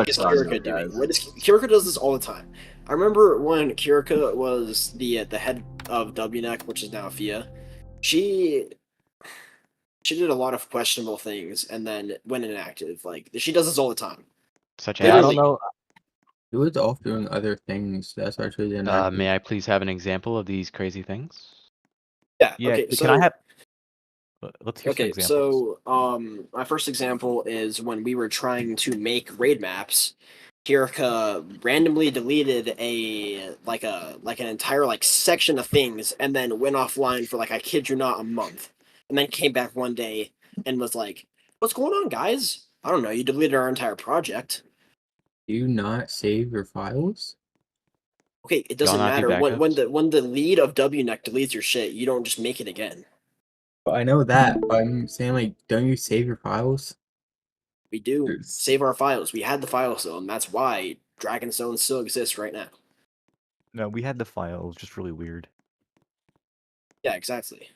What is is Kirika doing? Kirika does this all the time. I remember when Kirika was the head of WNEC, which is now FIA. She she did a lot of questionable things and then went inactive. Like she does this all the time. Such Yeah, I don't as, Literally. know. He was off doing other things. That's actually inactive. may I please have an example of these crazy things? Yeah. Yeah, Okay. can I So have? Let's hear some okay. examples. So my first example is when we were trying to make raid maps. Kirika randomly deleted an entire like section of things and then went offline for like I kid you not a month, and then came back one day and was like, "What's going on, guys? I don't know. You deleted our entire project." Do you not save your files? Okay, it Y'all doesn't not do matter when backups? the lead of WNEC deletes your shit, you don't just make it again. But I know that, but I'm saying, like, don't you save your files? We do There's- save our files. We had the files though, and that's why Dragonstone still exists right now. No, we had the file. It was just really weird. Yeah, exactly.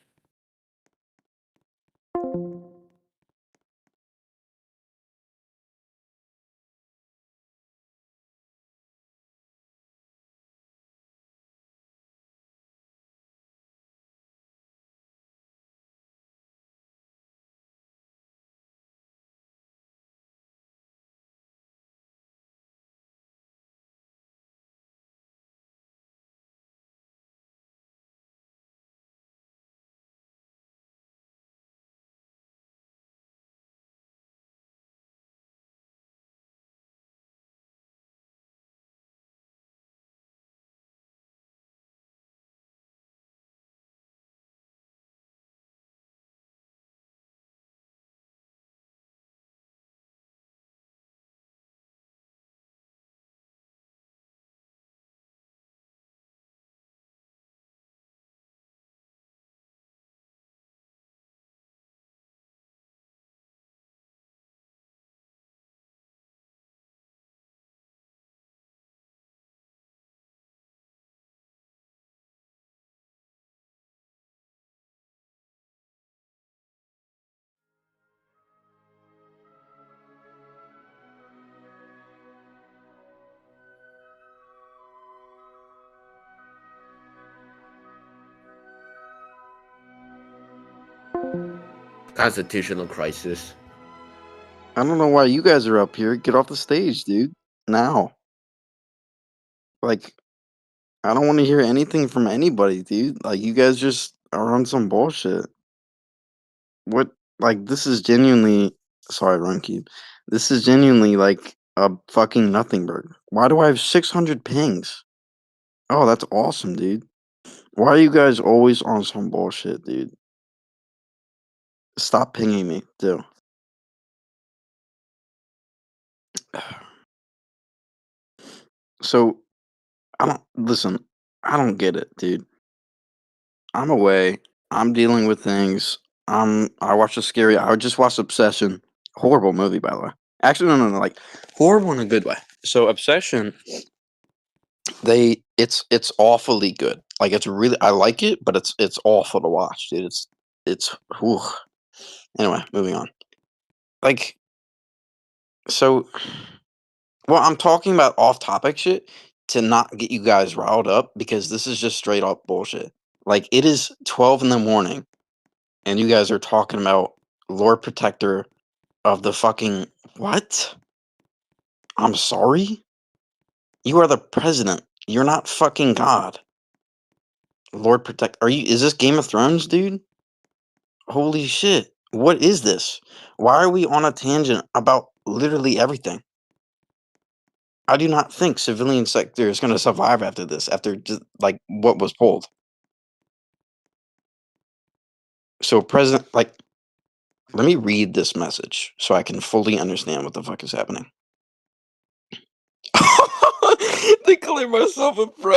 Constitutional crisis. I don't know why you guys are up here. Get off the stage, dude. Now. Like, I don't want to hear anything from anybody, dude. Like, you guys just are on some bullshit. What? Like, this is genuinely. Sorry, Runkeep. This is genuinely like a fucking nothing burger. Why do I have 600 pings? Oh, that's awesome, dude. Why are you guys always on some bullshit, dude? Stop pinging me, too. So, I don't. Listen, I don't get it, dude. I'm away. I'm dealing with things. I watched a scary. I just watched Obsession. Horrible movie, by the way. Actually, no. Like horrible in a good way. So Obsession, it's awfully good. Like it's really I like it, but it's awful to watch, dude. It's whew. Anyway, moving on. Like so, well, I'm talking about off-topic shit to not get you guys riled up because this is just straight up bullshit. Like it is 12 in the morning and you guys are talking about Lord Protector of the fucking what? I'm sorry? You are the president. You're not fucking God. Lord Protect Are you is this Game of Thrones, dude? Holy shit. What is this? Why are we on a tangent about literally everything? I do not think civilian sector is going to survive after this, after just like what was pulled. So president like let me read this message so I can fully understand what the fuck is happening. Declare myself a pro.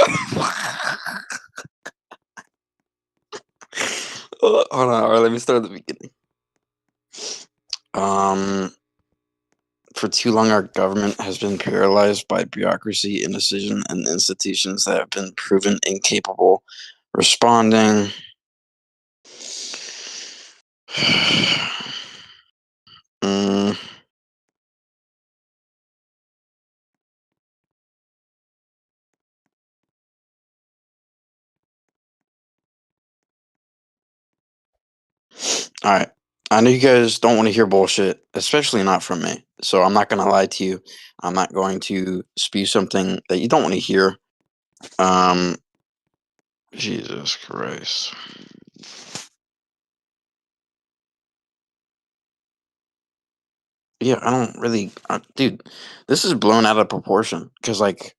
Hold on. All right, let me start at the beginning. For too long, our government has been paralyzed by bureaucracy, indecision, and institutions that have been proven incapable responding. Mm. All right. I know you guys don't want to hear bullshit, especially not from me. So I'm not going to lie to you. I'm not going to spew something that you don't want to hear. Um, Jesus Christ. Yeah, I don't really, dude. This is blown out of proportion because, like,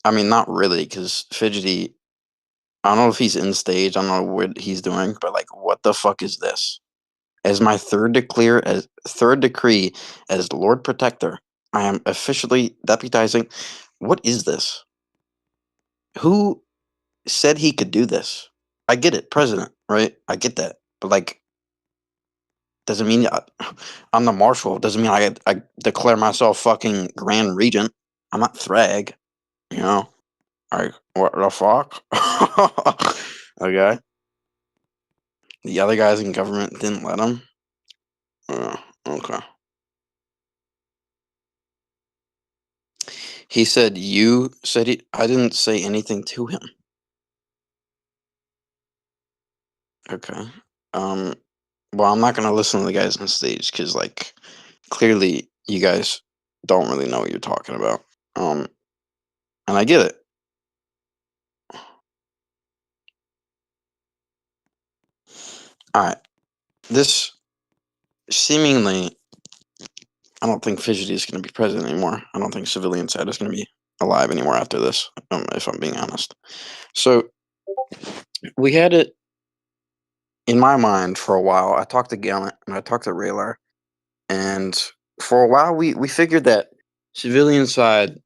I mean, not really, because Fidgety. I don't know if he's in stage. I don't know what he's doing, but like, what the fuck is this? As my third decree as Lord Protector, I am officially deputizing. What is this? Who said he could do this? I get it, President, right? I get that, but like, doesn't mean I'm the Marshal. Doesn't mean I declare myself fucking Grand Regent. I'm not Thrag, you know. Like, what the fuck? Okay. The other guys in government didn't let him. Okay. He said you said he. I didn't say anything to him. Okay. Um. Well, I'm not gonna listen to the guys on stage because, like, clearly you guys don't really know what you're talking about. And I get it. All right. This seemingly, I don't think Fidgety is going to be president anymore. I don't think Civilian Side is going to be alive anymore after this. If I'm being honest. So we had it in my mind for a while. I talked to Gallant and I talked to Raylar, and for a while we figured that Civilian Side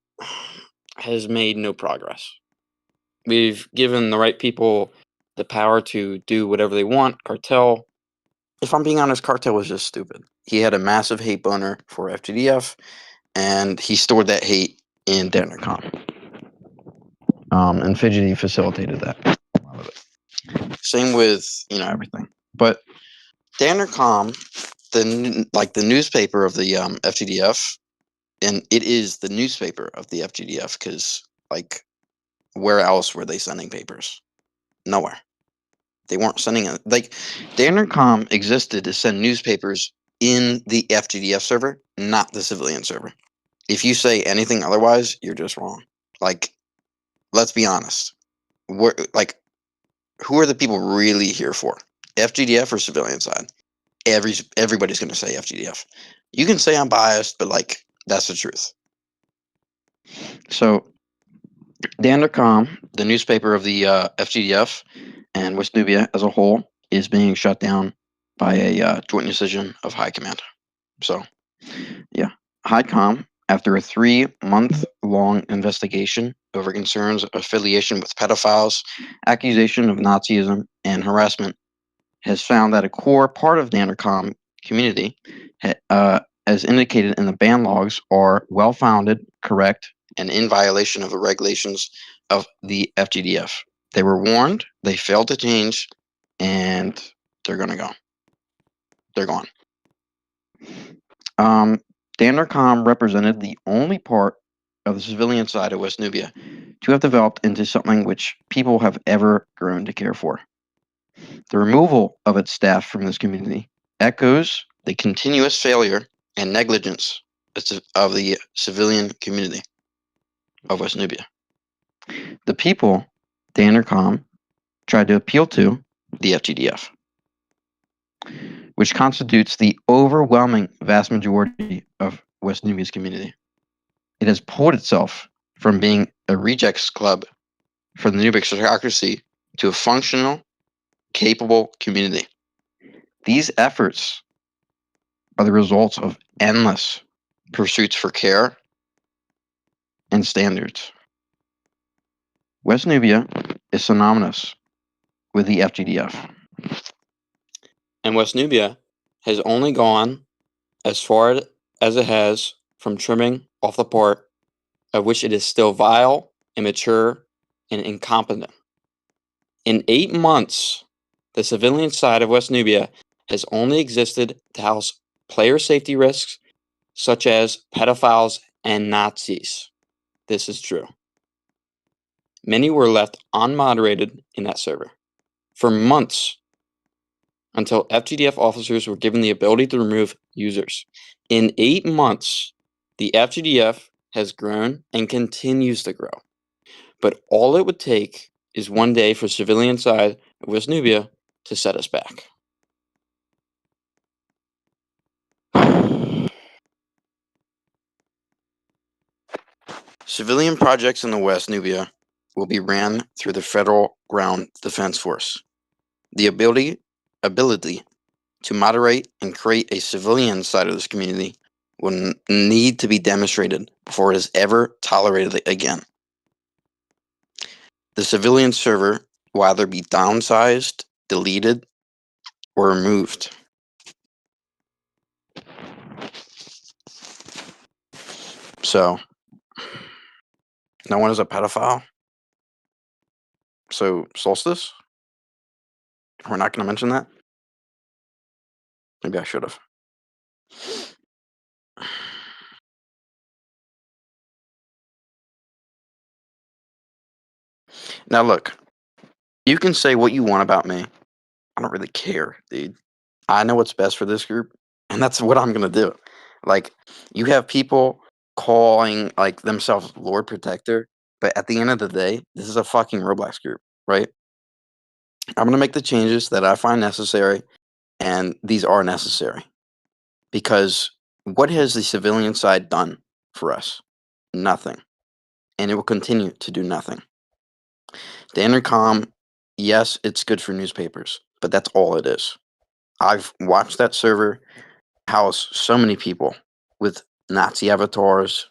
has made no progress. We've given the right people the power to do whatever they want. Cartel, if I'm being honest, Cartel was just stupid. He had a massive hate boner for FGDF, and he stored that hate in Dannercom. And Fidgety facilitated that. Same with everything. But Dannercom, the newspaper of the FGDF, and it is the newspaper of the FGDF because like where else were they sending papers? Nowhere. They weren't sending it. Like, the Intercom existed to send newspapers in the FGDF server, not the civilian server. If you say anything otherwise, you're just wrong. Like, let's be honest. Who are the people really here for? FGDF or civilian side? Everybody's going to say FGDF. You can say I'm biased, but like that's the truth. So, the Intercom, the newspaper of the FGDF and West Nubia as a whole, is being shut down by a joint decision of High Command. So, yeah. HighCom, after a 3-month-long investigation over concerns of affiliation with pedophiles, accusation of Nazism, and harassment, has found that a core part of the Intercom community, as indicated in the ban logs, are well-founded, correct, and in violation of the regulations of the FGDF. They were warned, they failed to change, and they're gonna go. They're gone. Dannercom represented the only part of the civilian side of West Nubia to have developed into something which people have ever grown to care for. The removal of its staff from this community echoes the continuous failure and negligence of the civilian community of West Nubia. The people, Dannercom, tried to appeal to the FGDF, which constitutes the overwhelming vast majority of West Nubia's community. It has pulled itself from being a rejects club for the Nubic autocracy to a functional, capable community. These efforts are the results of endless pursuits for care and standards. West Nubia is synonymous with the FGDF. And West Nubia has only gone as far as it has from trimming off the part of which it is still vile, immature, and incompetent. In 8 months, the civilian side of West Nubia has only existed to house player safety risks such as pedophiles and Nazis. This is true. Many were left unmoderated in that server. For months, until FGDF officers were given the ability to remove users. In 8 months, the FGDF has grown and continues to grow. But all it would take is one day for civilian side of West Nubia to set us back. Civilian projects in the West Nubia will be ran through the Federal Ground Defense Force. The ability to moderate and create a civilian side of this community will need to be demonstrated before it is ever tolerated again. The civilian server will either be downsized, deleted, or removed. So, no one is a pedophile. So, Solstice? We're not going to mention that? Maybe I should have. Now, look, you can say what you want about me. I don't really care, dude. I know what's best for this group, and that's what I'm going to do. Like, you have people calling like themselves Lord Protector, but at the end of the day, this is a fucking Roblox group, right? I'm going to make the changes that I find necessary, and these are necessary. Because what has the civilian side done for us? Nothing. And it will continue to do nothing. The intercom, yes, it's good for newspapers, but that's all it is. I've watched that server house so many people with Nazi avatars.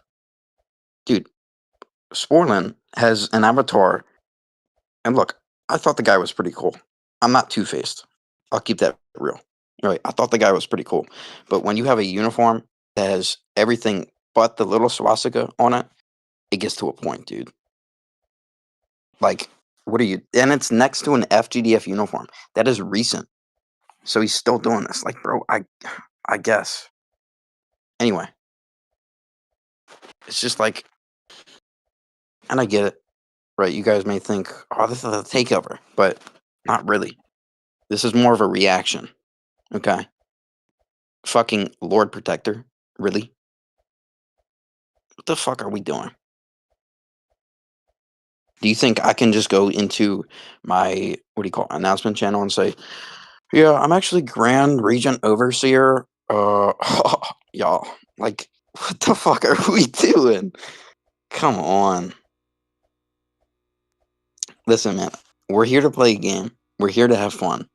Dude, Sporlin has an avatar, and look, I thought the guy was pretty cool. I'm not two-faced. I'll keep that real. Right, I thought the guy was pretty cool. But when you have a uniform that has everything but the little swastika on it, it gets to a point, dude. Like, what are you? And it's next to an FGDF uniform. That is recent. So he's still doing this. Like, bro, I guess. Anyway. It's just like, and I get it. Right, you guys may think, oh, this is a takeover. But not really. This is more of a reaction. Okay? Fucking Lord Protector. Really? What the fuck are we doing? Do you think I can just go into my, what do you call it, announcement channel and say, yeah, I'm actually Grand Regent Overseer? Y'all, like, what the fuck are we doing? Come on. Listen, man, we're here to play a game. We're here to have fun.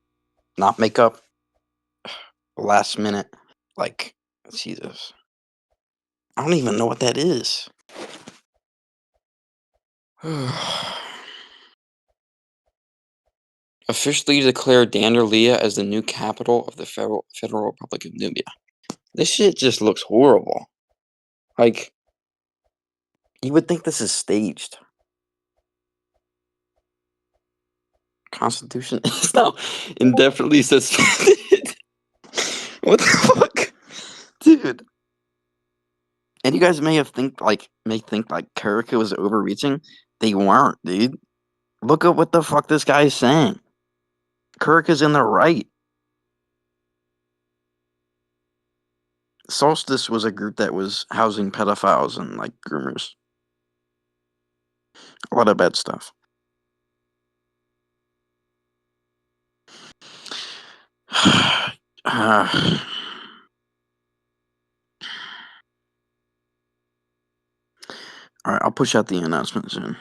Not make up last minute, like, Jesus. I don't even know what that is. Officially declare Danderlia as the new capital of the Federal Republic of Nubia. This shit just looks horrible. Like, you would think this is staged. Constitution is now indefinitely suspended. What the fuck? Dude. And you guys may think like Kurika was overreaching. They weren't, dude. Look at what the fuck this guy is saying. Kurika's in the right. Solstice was a group that was housing pedophiles and like groomers. A lot of bad stuff. Alright, I'll push out the announcement soon.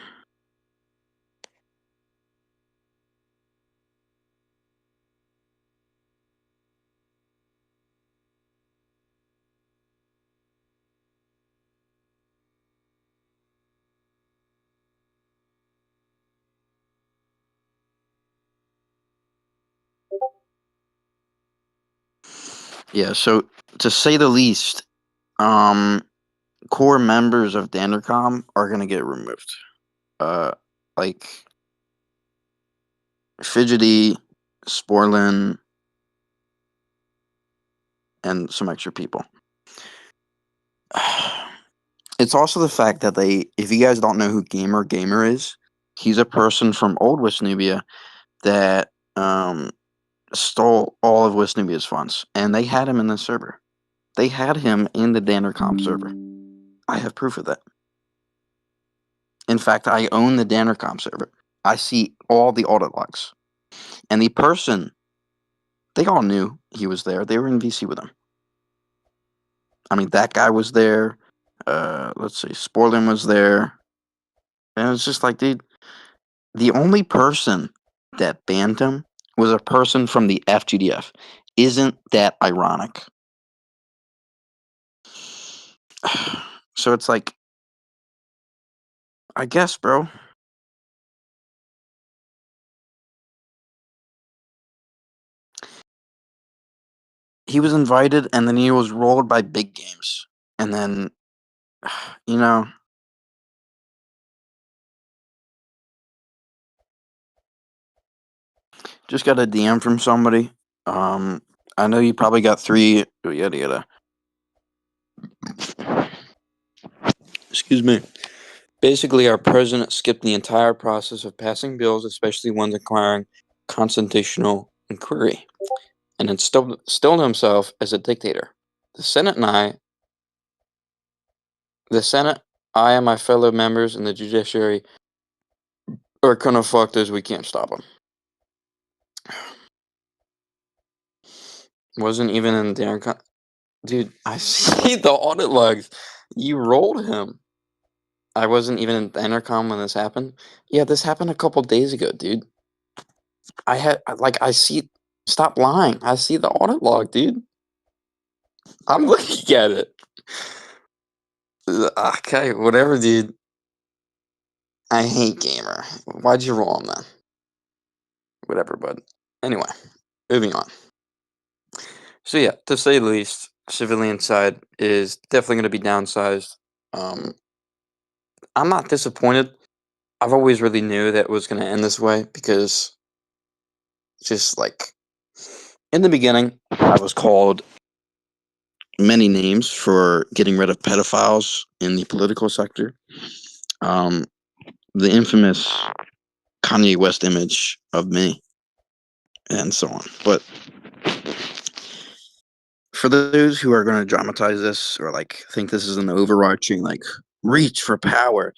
Yeah, so to say the least, core members of Dandercom are gonna get removed. Like Fidgety, Sporlin, and some extra people. It's also the fact that if you guys don't know who Gamer is, he's a person from Old West Nubia that stole all of West Nubia's funds, and they had him in the server. They had him in the Dannercom server. I have proof of that. In fact, I own the Dannercom server. I see all the audit logs. And the person, they all knew he was there. They were in VC with him. I mean, that guy was there. Let's see, Sporlin was there. And it's just like, dude, the only person that banned him was a person from the FGDF. Isn't that ironic? So it's like, I guess, bro. He was invited, and then he was rolled by big games. And then, you know, just got a DM from somebody. I know you probably got 3, yada yada. Excuse me. Basically, our president skipped the entire process of passing bills, especially ones requiring constitutional inquiry, and installed himself as a dictator. The Senate, I and my fellow members in the judiciary are gonna fuck this. We can't stop him. Wasn't even in the dude. I see the audit logs. You rolled him. I wasn't even in the intercom when this happened. Yeah, this happened a couple days ago, dude. I see. Stop lying. I see the audit log, dude. I'm looking at it. Okay, whatever, dude. I hate Gamer. Why'd you roll him then? Whatever, bud. Anyway, moving on. So yeah, to say the least, civilian side is definitely going to be downsized. I'm not disappointed. I've always really knew that it was going to end this way because just like in the beginning, I was called many names for getting rid of pedophiles in the political sector. The infamous Kanye West image of me, and so on. But for those who are going to dramatize this or like think this is an overarching like reach for power,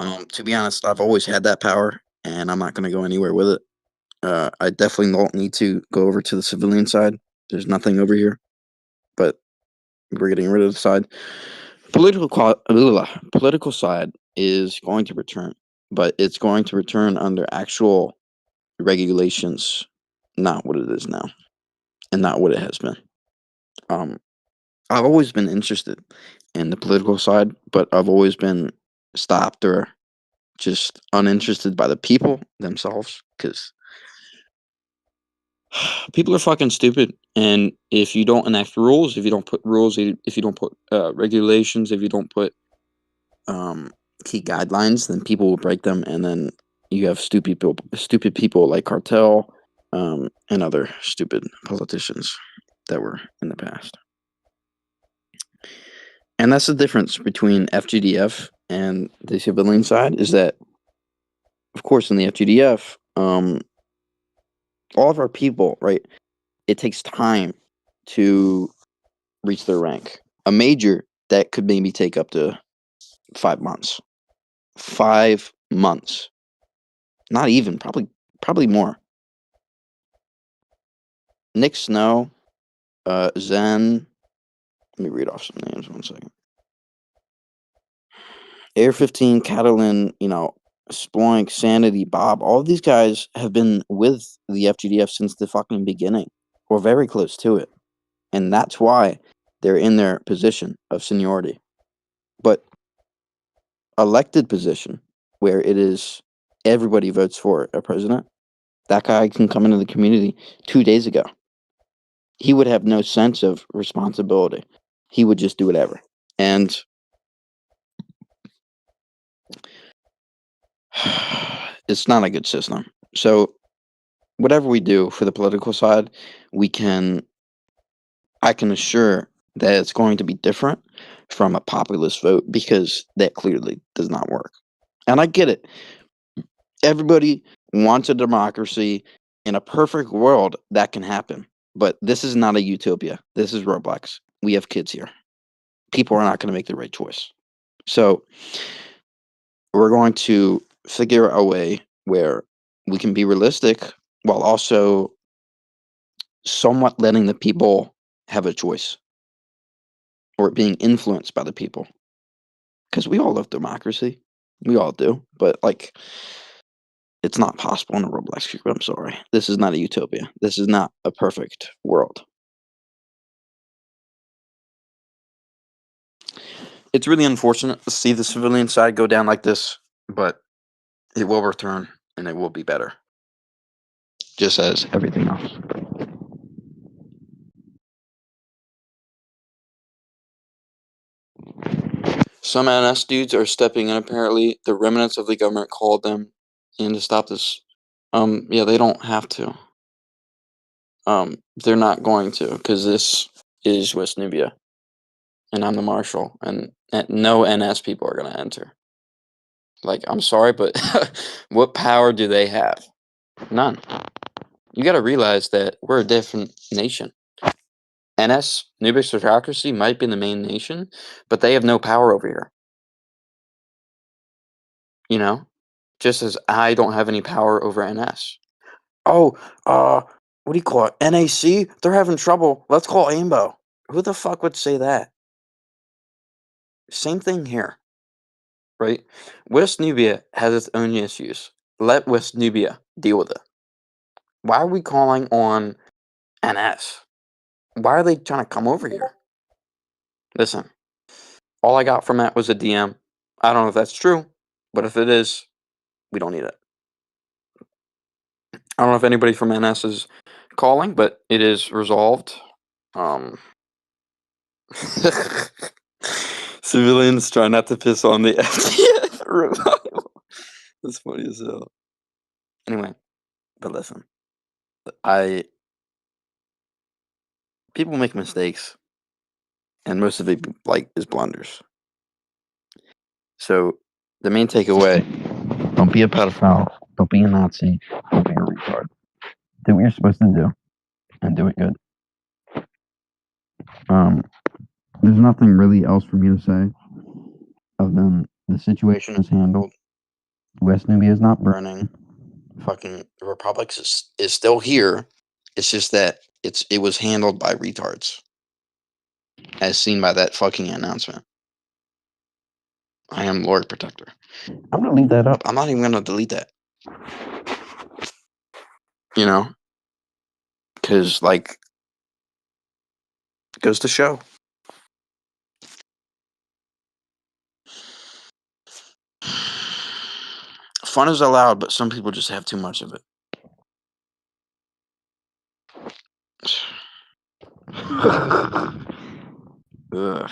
to be honest, I've always had that power, and I'm not going to go anywhere with it. I definitely don't need to go over to the civilian side. There's nothing over here, but we're getting rid of the side. Political side is going to return, but it's going to return under actual regulations, not what it is now, and not what it has been. I've always been interested in the political side, but I've always been stopped or just uninterested by the people themselves because people are fucking stupid. And if you don't enact rules, if you don't put rules, if you don't put regulations, if you don't put key guidelines, then people will break them, and then you have stupid people like Cartel and other stupid politicians that were in the past. And that's the difference between FGDF and the civilian side is that, of course, in the FGDF, all of our people, right, it takes time to reach their rank. A major, that could maybe take up to 5 months. 5 months. Not even, probably more. Nick Snow, Zen, let me read off some names 1 second. Air 15, Catalan, Sploink, Sanity, Bob, all of these guys have been with the FGDF since the fucking beginning, or very close to it. And that's why they're in their position of seniority. But elected position, where it is everybody votes for a president, that guy can come into the community 2 days ago. He would have no sense of responsibility. He would just do whatever. And it's not a good system. So whatever we do for the political side, I can assure that it's going to be different from a populist vote because that clearly does not work. And I get it. Everybody wants a democracy in a perfect world, that can happen. But this is not a utopia. This is Roblox. We have kids here. People are not going to make the right choice. So we're going to figure a way where we can be realistic while also somewhat letting the people have a choice or being influenced by the people. Because we all love democracy. We all do. But, like, it's not possible in a Roblox group. I'm sorry. This is not a utopia. This is not a perfect world. It's really unfortunate to see the civilian side go down like this, but it will return and it will be better. Just as everything else. Some NS dudes are stepping in, apparently. The remnants of the government called them in to stop this. Yeah, they don't have to. They're not going to, because this is West Nubia. And I'm the marshal, and no NS people are going to enter. Like, I'm sorry, but what power do they have? None. You got to realize that we're a different nation. NS, Nubic Autocracy, might be the main nation, but they have no power over here. You know? Just as I don't have any power over NS. Oh, what do you call it? NAC? They're having trouble. Let's call AIMBO. Who the fuck would say that? Same thing here. Right? West Nubia has its own issues. Let West Nubia deal with it. Why are we calling on NS? Why are they trying to come over here? Listen, all I got from that was a DM. I don't know if that's true, but if it is, we don't need it. I don't know if anybody from NS is calling, but it is resolved. Civilians try not to piss on the FTF revival. That's funny as hell. Anyway, but listen, people make mistakes, and most of it is blunders. So the main takeaway: don't be a pedophile, don't be a Nazi, don't be a retard. Do what you're supposed to do, and do it good. There's nothing really else for me to say other than the situation is handled. West Nubia is not burning. Fucking the Republic is still here. It's just that it was handled by retards, as seen by that fucking announcement. I am Lord Protector. I'm gonna leave that up. I'm not even gonna delete that. You know, because it goes to show. Fun is allowed, but some people just have too much of it. Ugh.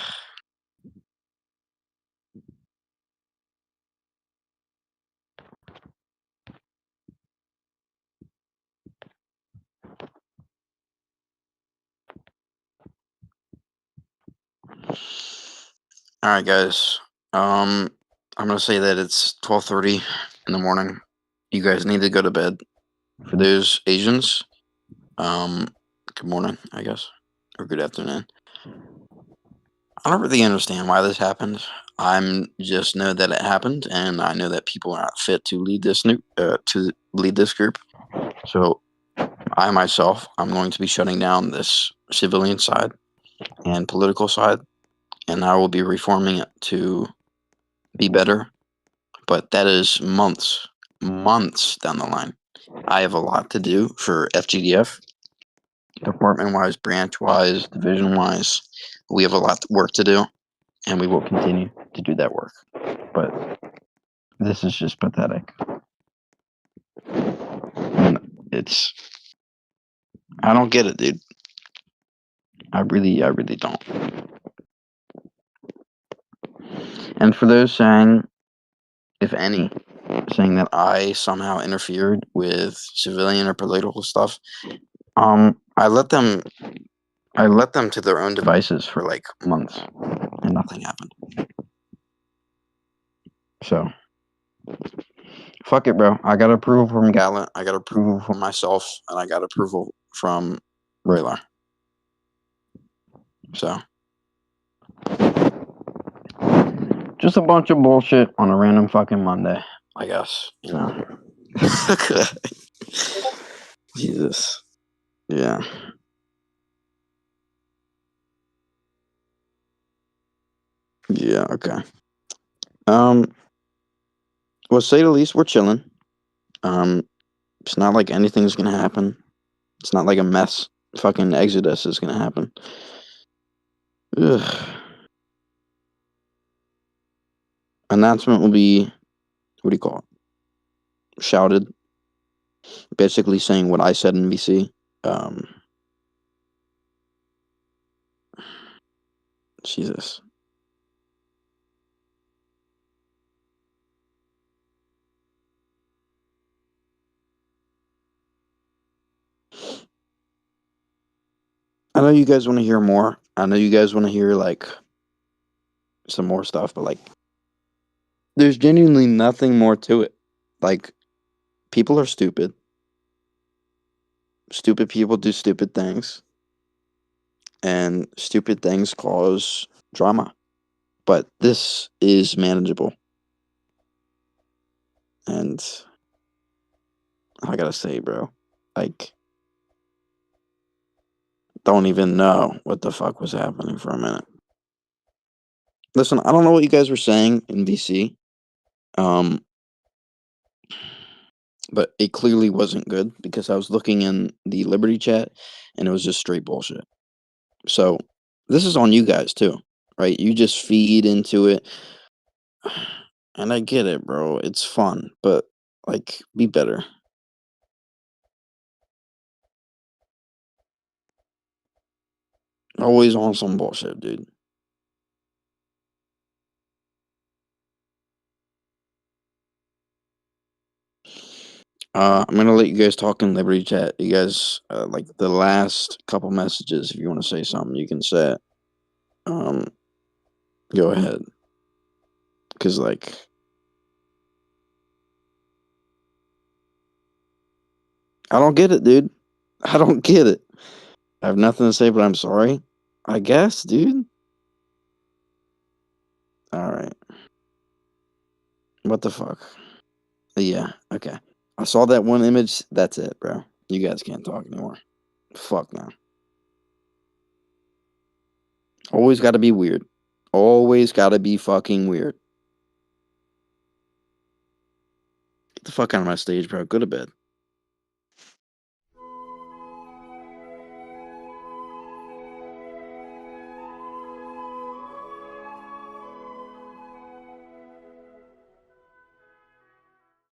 All right, guys. I'm gonna say that it's 12:30 in the morning. You guys need to go to bed. For those Asians, good morning, I guess, or good afternoon. I don't really understand why this happened. I'm just know that it happened, and I know that people are not fit to lead this group. So, I myself, I'm going to be shutting down this civilian side and political side, and I will be reforming it to be better. But that is months down the line. I have a lot to do for FGDF, department-wise, branch-wise, division-wise. We have a lot of work to do, and we will continue to do that work. But this is just pathetic. And I don't get it, dude. I really don't. And for those saying, if any, saying that I somehow interfered with civilian or political stuff, I let them to their own devices for months, and nothing happened. So, Fuck it, bro. I got approval from Gallant. I got approval from myself, and I got approval from Raylar. So, just a bunch of bullshit on a random fucking Monday, I guess. You know. Jesus. Yeah. Yeah. Okay. Well, say the least, we're chilling. It's not like anything's gonna happen. It's not like a mess. Fucking exodus is gonna happen. Ugh. Announcement will be, what do you call it? Shouted. Basically saying what I said in VC. Jesus. I know you guys want to hear more. I know you guys want to hear like some more stuff, but like there's genuinely nothing more to it. Like people are stupid. Stupid people do stupid things. And stupid things cause drama. But this is manageable. And I gotta say, bro, like don't even know what the fuck was happening for a minute. Listen, I don't know what you guys were saying in VC. But it clearly wasn't good because I was looking in the Liberty chat and it was just straight bullshit. So this is on you guys too, right? You just feed into it. And I get it, bro. It's fun, but like be better. Always on some bullshit, dude. I'm gonna let you guys talk in Liberty chat. You guys, like the last couple messages, if you want to say something, you can say it. Go ahead. Cause like, I don't get it, dude. I don't get it. I have nothing to say, but I'm sorry. I guess, dude. Alright. What the fuck? Yeah, okay. I saw that one image. That's it, bro. You guys can't talk anymore. Fuck now. Always gotta be weird. Always gotta be fucking weird. Get the fuck out of my stage, bro. Go to bed.